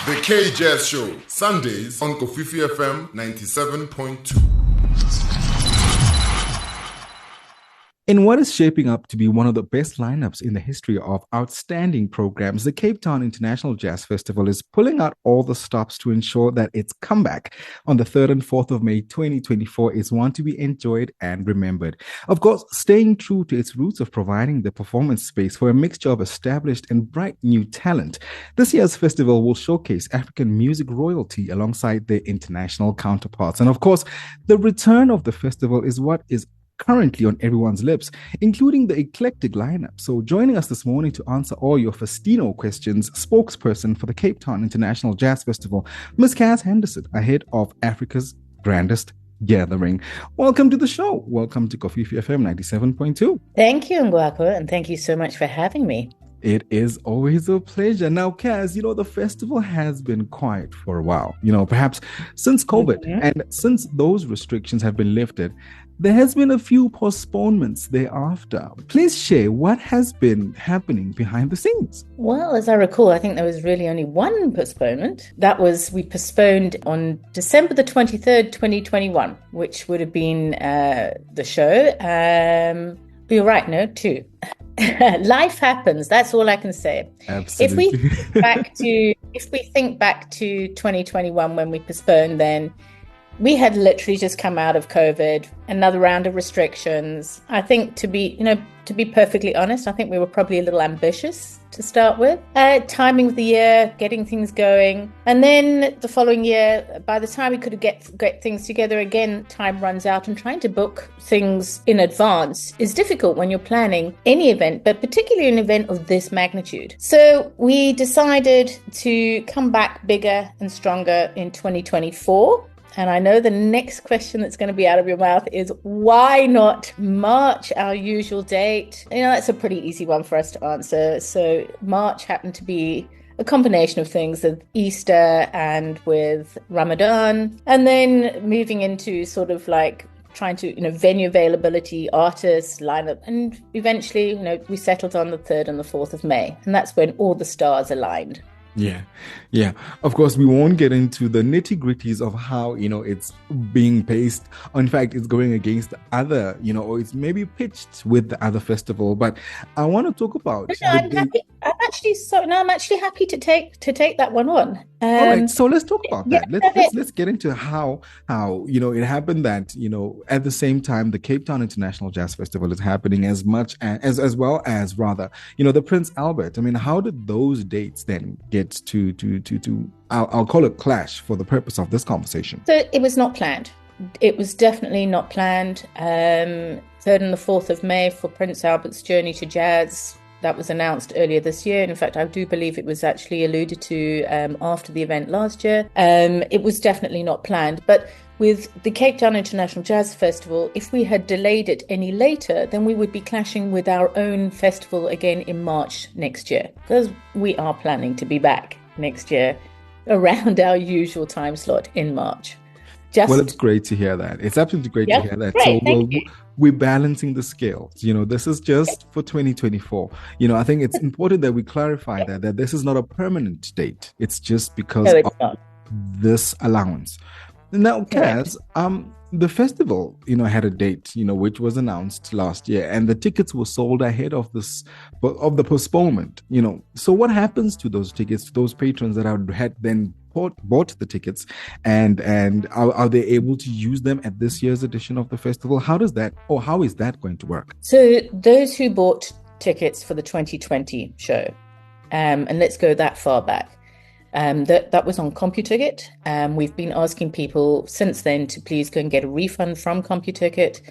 The KJS Show, Sundays on Kofifi FM 97.2. In what is shaping up to be one of the best lineups in the history of outstanding programs, the Cape Town International Jazz Festival is pulling out all the stops to ensure that its comeback on the 3rd and 4th of May 2024 is one to be enjoyed and remembered. Of course, staying true to its roots of providing the performance space for a mixture of established and bright new talent, this year's festival will showcase African music royalty alongside their international counterparts. And of course, the return of the festival is what is currently on everyone's lips, including the eclectic lineup. So joining us this morning to answer all your festino questions, spokesperson for the Cape Town International Jazz Festival, Ms. Kaz Henderson, ahead of Africa's grandest gathering. Welcome to the show. Welcome to Kofifi FM 97.2. Thank you, Ngwako, and thank you so much for having me. It is always a pleasure. Now, Kaz, the festival has been quiet for a while, perhaps since COVID. Mm-hmm. And since those restrictions have been lifted, there has been a few postponements thereafter. Please share what has been happening behind the scenes. Well, as I recall, I think there was really only one postponement. That was, we postponed on December the 23rd, 2021, which would have been the show. But you're right, no, two. Life happens. That's all I can say. Absolutely. If we think back to 2021 when we postponed, then we had literally just come out of COVID, another round of restrictions. I think to be perfectly honest, I think we were probably a little ambitious to start with. Timing of the year, getting things going. And then the following year, by the time we could get things together again, time runs out, and trying to book things in advance is difficult when you're planning any event, but particularly an event of this magnitude. So we decided to come back bigger and stronger in 2024. And I know the next question that's going to be out of your mouth is, why not March, our usual date? That's a pretty easy one for us to answer. So March happened to be a combination of things, of Easter and with Ramadan, and then moving into sort of like trying to, venue availability, artists, lineup, and eventually, we settled on the 3rd and the 4th of May. And that's when all the stars aligned. Yeah. Of course, we won't get into the nitty-gritties of how, it's being paced. In fact, it's going against the other, or it's maybe pitched with the other festival. But I want to talk about... I'm actually happy to take that one on. All right, so let's talk about that. Let's get into how it happened that, at the same time, the Cape Town International Jazz Festival is happening as well as the Prince Albert. I mean, how did those dates then get to I'll call it clash for the purpose of this conversation? So it was not planned. It was definitely not planned. 3rd and the 4th of May for Prince Albert's Journey to Jazz. That was announced earlier this year. And in fact, I do believe it was actually alluded to after the event last year. It was definitely not planned. But with the Cape Town International Jazz Festival, if we had delayed it any later, then we would be clashing with our own festival again in March next year, because we are planning to be back next year around our usual time slot in March. Well, it's great to hear that. It's absolutely great to hear that. Great, so we're balancing the scales. This is just for 2024. I think it's important that we clarify that this is not a permanent date. It's just because of this allowance. Now, Kaz, the festival, had a date, which was announced last year, and the tickets were sold ahead of the postponement. So what happens to those tickets, to those patrons that had then bought the tickets, and are they able to use them at this year's edition of the festival? How is that going to work? So those who bought tickets for the 2020 show, and let's go that far back, that was on CompuTicket. We've been asking people since then to please go and get a refund from CompuTicket.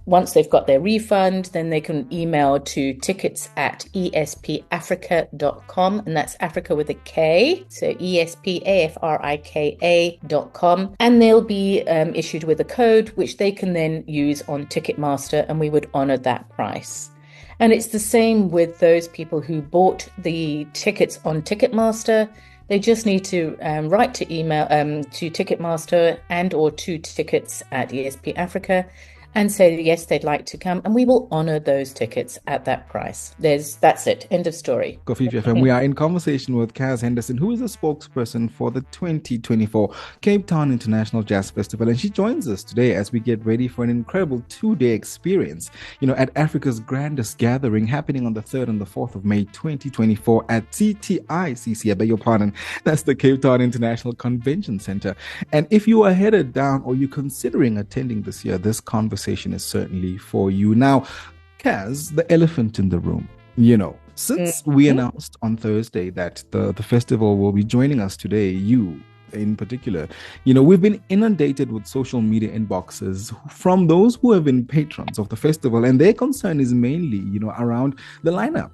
Once they've got their refund, then they can email to tickets@espafrica.com, and that's Africa with a K, so espafrika.com, and they'll be issued with a code which they can then use on Ticketmaster, and we would honor that price. And it's the same with those people who bought the tickets on Ticketmaster. They just need to write to email to Ticketmaster and or to tickets@ESP Africa. and say yes, they'd like to come, and we will honor those tickets at that price. That's it. End of story. Kofifi FM, we are in conversation with Kaz Henderson, who is a spokesperson for the 2024 Cape Town International Jazz Festival, and she joins us today as we get ready for an incredible 2-day experience, at Africa's grandest gathering happening on the 3rd and the 4th of May 2024 at CTIJF, I beg your pardon, that's the Cape Town International Convention Center. And if you are headed down or you're considering attending this year, this conversation is certainly for you. Now, Kaz, the elephant in the room, since we announced on Thursday that the festival will be joining us today, you in particular, we've been inundated with social media inboxes from those who have been patrons of the festival, and their concern is mainly, around the lineup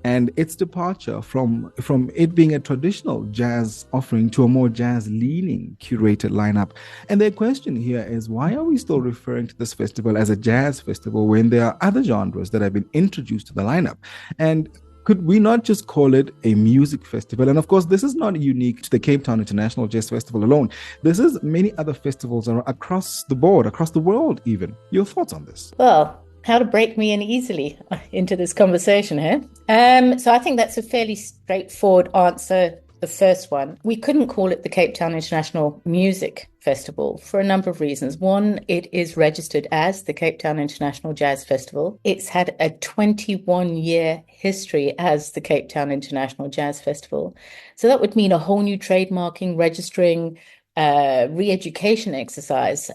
and its departure from it being a traditional jazz offering to a more jazz-leaning curated lineup. And their question here is, why are we still referring to this festival as a jazz festival when there are other genres that have been introduced to the lineup? And could we not just call it a music festival? And of course, this is not unique to the Cape Town International Jazz Festival alone. This is many other festivals across the board, across the world even. Your thoughts on this? Well, how to break me in easily into this conversation here. So I think that's a fairly straightforward answer, the first one. We couldn't call it the Cape Town International Music Festival for a number of reasons. One, it is registered as the Cape Town International Jazz Festival. It's had a 21-year history as the Cape Town International Jazz Festival. So that would mean a whole new trademarking, registering, re-education exercise.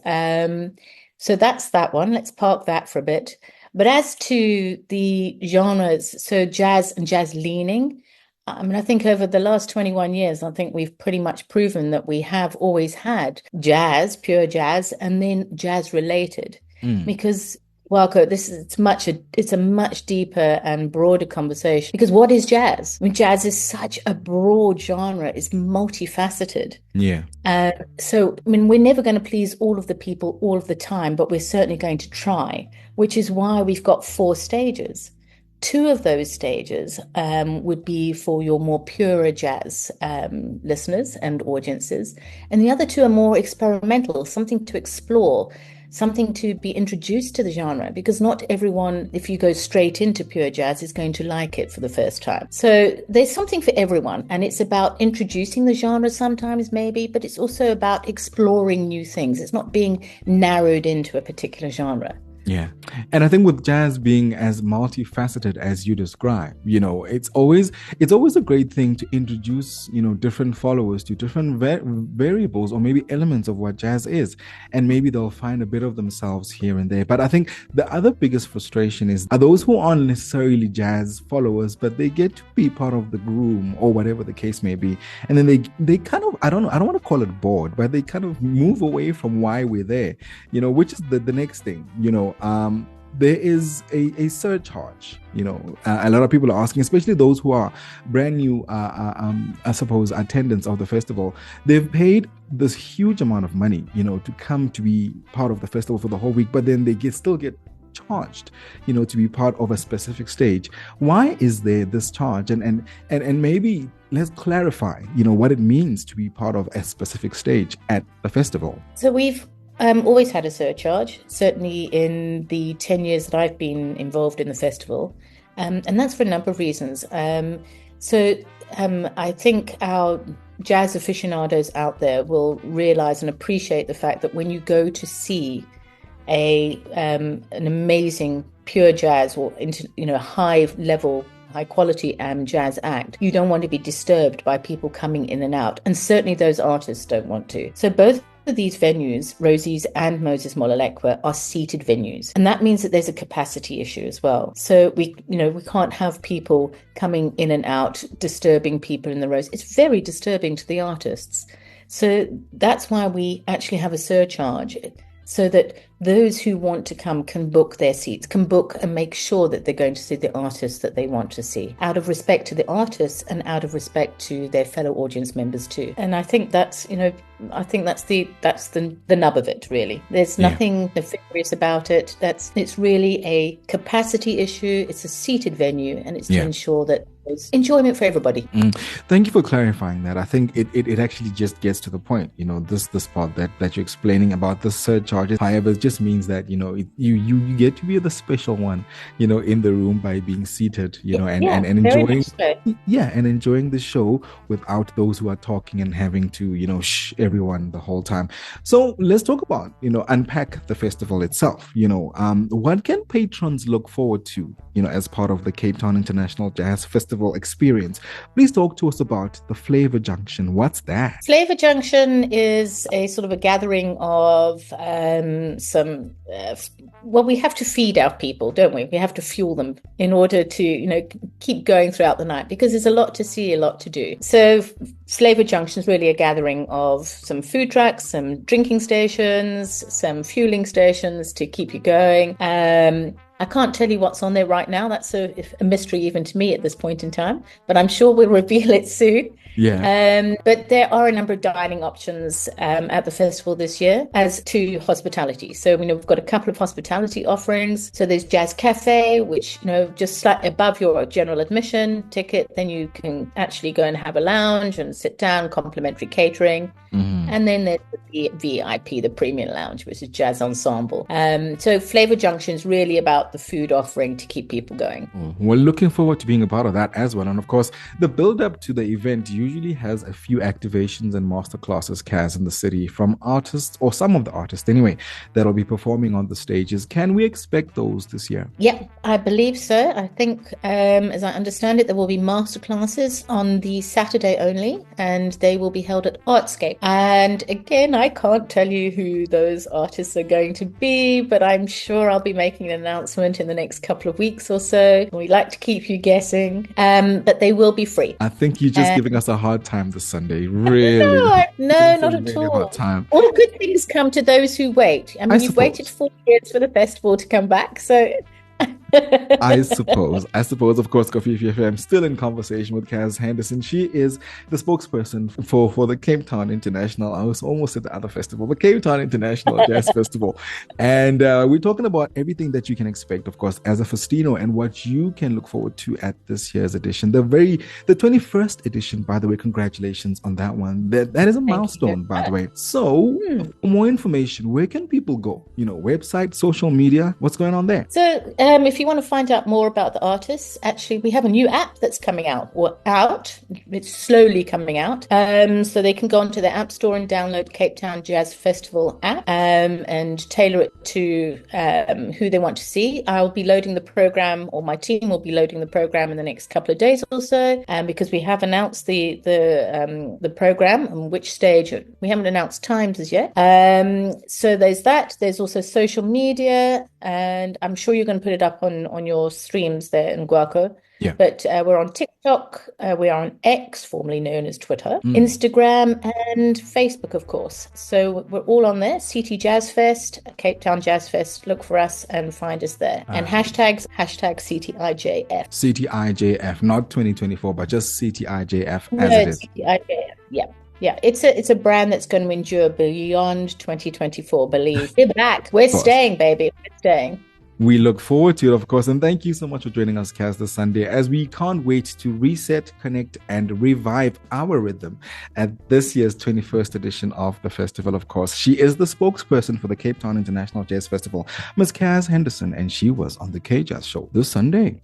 So that's that one. Let's park that for a bit. But as to the genres, so jazz and jazz leaning, I think over the last 21 years, I think we've pretty much proven that we have always had jazz, pure jazz, and then jazz related. Because, Walco, it's a much deeper and broader conversation. Because what is jazz? Jazz is such a broad genre. It's multifaceted. Yeah. So, we're never going to please all of the people all of the time, but we're certainly going to try, which is why we've got 4 stages. 2 of those stages would be for your more purer jazz listeners and audiences. And the other 2 are more experimental, something to explore, something to be introduced to the genre, because not everyone, if you go straight into pure jazz, is going to like it for the first time. So there's something for everyone, and it's about introducing the genre sometimes maybe, but it's also about exploring new things. It's not being narrowed into a particular genre. Yeah. And I think with jazz being as multifaceted as you describe, it's always a great thing to introduce, different followers to different variables or maybe elements of what jazz is. And maybe they'll find a bit of themselves here and there. But I think the other biggest frustration are those who aren't necessarily jazz followers, but they get to be part of the groove or whatever the case may be. And then they kind of, I don't want to call it bored, but they kind of move away from why we're there, which is the next thing, there is a surcharge. A lot of people are asking, especially those who are brand new, I suppose, attendants of the festival. They've paid this huge amount of money, to come to be part of the festival for the whole week, but then they still get charged, to be part of a specific stage. Why is there this charge? And maybe let's clarify, what it means to be part of a specific stage at the festival. So we've always had a surcharge, certainly in the 10 years that I've been involved in the festival. And that's for a number of reasons. So I think our jazz aficionados out there will realize and appreciate the fact that when you go to see an amazing pure jazz or high quality jazz act, you don't want to be disturbed by people coming in and out. And certainly those artists don't want to. So both of these venues, Rosie's and Moses Molalekwa, are seated venues. And that means that there's a capacity issue as well. So we can't have people coming in and out, disturbing people in the rows. It's very disturbing to the artists. So that's why we actually have a surcharge, so that those who want to come can book their seats, can book and make sure that they're going to see the artists that they want to see, out of respect to the artists and out of respect to their fellow audience members too. And I think that's the nub of it, really. There's nothing nefarious about it. It's really a capacity issue. It's a seated venue, and it's to ensure that there's enjoyment for everybody. Thank you for clarifying that. I think it actually just gets to the point. This part that you're explaining about the surcharges. However, just means that, you get to be the special one, in the room by being seated, and enjoying, and enjoying the show without those who are talking and having to, shh everyone the whole time. So let's talk about, unpack the festival itself. What can patrons look forward to, as part of the Cape Town International Jazz Festival experience? Please talk to us about the Flavor Junction. What's that? Flavor Junction is a sort of a gathering of we have to feed our people, don't we? We have to fuel them in order to, keep going throughout the night, because there's a lot to see, a lot to do. So Flavor Junction is really a gathering of some food trucks, some drinking stations, some fueling stations to keep you going. I can't tell you what's on there right now. That's a mystery even to me at this point in time, but I'm sure we'll reveal it soon. Yeah. But there are a number of dining options at the festival this year as to hospitality. So, we've got a couple of hospitality offerings. So there's Jazz Cafe, which, just slightly above your general admission ticket, then you can actually go and have a lounge and sit down, complimentary catering. Mm-hmm. And then there's the VIP, the premium lounge, which is Jazz Ensemble. So Flavor Junction is really about the food offering to keep people going. We're looking forward to being a part of that as well. And of course, the build up to the event usually has a few activations and masterclasses, Kaz, in the city from artists, or some of the artists anyway, that'll be performing on the stages. Can we expect those this year? Yep, I believe so. I think, as I understand it, there will be masterclasses on the Saturday only, and they will be held at Artscape. And again, I can't tell you who those artists are going to be, but I'm sure I'll be making an announcement in the next couple of weeks or so. We like to keep you guessing, but they will be free. I think you're just giving us a hard time this Sunday, really. No, not at all. All good things come to those who wait. I mean, you've waited 4 years for the festival to come back, so... I suppose. Of course, Kofifi FM still in conversation with Kaz Henderson. She is the spokesperson for the Cape Town International. I was almost at the other festival, but Cape Town International Jazz Festival. And we're talking about everything that you can expect, of course, as a festino, and what you can look forward to at this year's edition. The 21st edition, by the way. Congratulations on that one. That is a milestone, by the way. So, for more information, where can people go? Website, social media, what's going on there? So, if you want to find out more about the artists, actually, we have a new app that's coming out. It's slowly coming out. So they can go onto the App Store and download Cape Town Jazz Festival app and tailor it to who they want to see. I'll be loading the program, or my team will be loading the program in the next couple of days or so, because we have announced the program and which stage. We haven't announced times as yet. So there's that. There's also social media, and I'm sure you're going to put it up on your streams there in Guaco. Yeah. But we're on TikTok, we are on X, formerly known as Twitter, Instagram, and Facebook, of course. So we're all on there. CTIJF, Cape Town Jazz Fest. Look for us and find us there. And hashtag CTIJF. CTIJF, not 2024, but just CTIJF as it is. CTIJF, yeah. Yeah, it's a brand that's going to endure beyond 2024, believe. We're back. We're staying, baby. We're staying. We look forward to it, of course. And thank you so much for joining us, Kaz, this Sunday, as we can't wait to reset, connect, and revive our rhythm at this year's 21st edition of the festival, of course. She is the spokesperson for the Cape Town International Jazz Festival, Ms. Kaz Henderson, and she was on the K-Jazz Show this Sunday.